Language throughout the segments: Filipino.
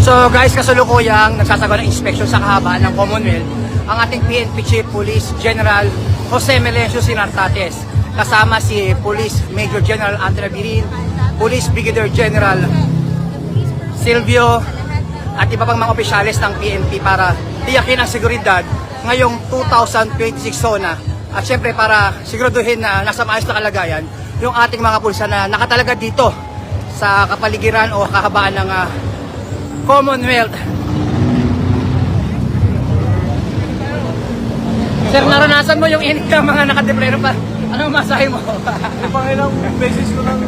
So guys, kasalukuyang nagsasagawa ng inspection sa kahabaan ng Commonwealth ang ating PNP Chief Police General Jose Melencio Sinartates, kasama si Police Major General Anthony Birin, Police Brigadier General Silvio at iba pang mga opisyalis ng PNP para tiyakin ang seguridad ngayong 2026 SONA, at syempre para siguraduhin na nasa maayos na kalagayan yung ating mga pulisan na nakatalaga dito sa kapaligiran o kahabaan ng Commonwealth. Sir, naranasan mo yung init ng mga nakadeplero pa. Anong masahe mo? Pangilang beses ko nang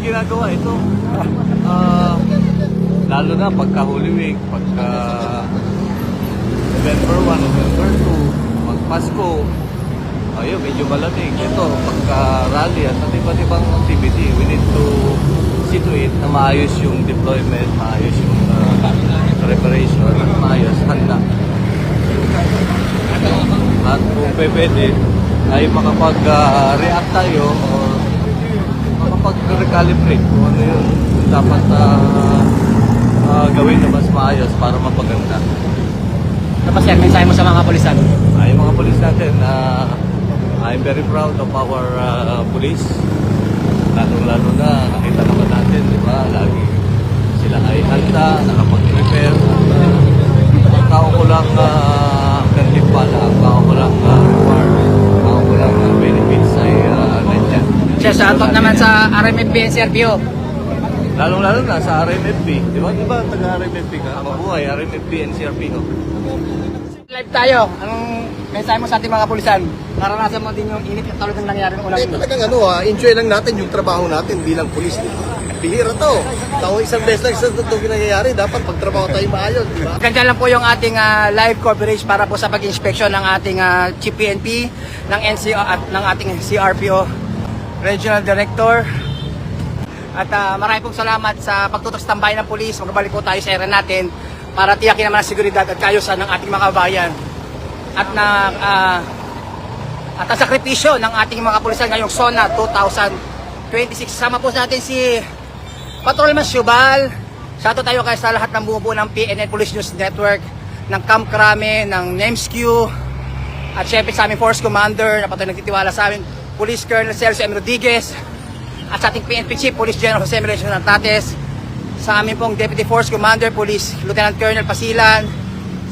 ginagawa ito. Lalo na pagka Holy Week, pagka November 1, November 2, mag-Pasko, ayun, medyo malamig. Ito, pagka rally at iba't ibang activity, we need to see to it na maayos yung deployment, maayos yung preparation, maayos, handa. At kung pwede, ay makapag-react tayo o makapag-recalibrate kung ano yung dapat gawin na mas maayos para mapaganda. Tapos sir, mensahe mo sa mga kapulisan? Ay, mga polis natin, I'm very proud of our police. Lalo na, nakita naman natin, di ba? Lagi sila ay handa, nakapag-prepare. Kao ko lang gantimpala, kao ko lang reward, kao ko lang benefits ay nandiyan. Sir, shoutout naman sa RMFP and CRPO. Lalo na sa RMFP. Di ba? Taga-RMFP ka? Mabuhay, RMFP and CRPO. Live tayo. Anong mensahe mo sa ating mga kapulisan? Naranasan mo din yung init at tulad ng nangyari ng unang Eh, talagang enjoy lang natin yung trabaho natin bilang pulis. Bihira to. Taong isang beses lang isang ito nangyayari. Dapat pagtrabaho tayo maayos, di ba? Ganyan lang po yung ating live coverage para po sa pag-inspection ng ating Chief PNP, ng NCO at ng ating CRPO Regional Director. At marami pong salamat sa pagtutok sa tambayan ng pulis. Magbalik po tayo sa area natin para tiyakin naman ang seguridad at kaayusan ng ating mga kabayan. At ang sakripisyo ng ating mga kapulisan ngayong SONA 2026. Sama po natin si Patrolman Syubal. Shoutout tayo kay sa lahat ng bumubuo ng PNN Police News Network, ng Camp Crame, ng NEMSQ, at syempre sa aming Force Commander na patuloy nagtitiwala sa amin, Police Colonel Celso M. Rodriguez, at sa ating PNP Chief Police General Jose Melencio Sinartates, sa amin pong Deputy Force Commander Police Lieutenant Colonel Pasilan,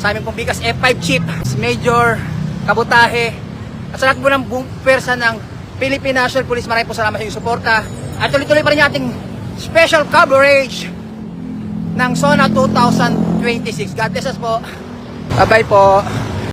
sa amin pong Bigas F5 Chief Major Kabutahe, at sa lahat po ng buong pwersa ng Philippine National Police. Maraming po salamat sa inyong suporta at tuloy-tuloy pa rin yung ating special coverage ng SONA 2026. God bless us po. Bye-bye po.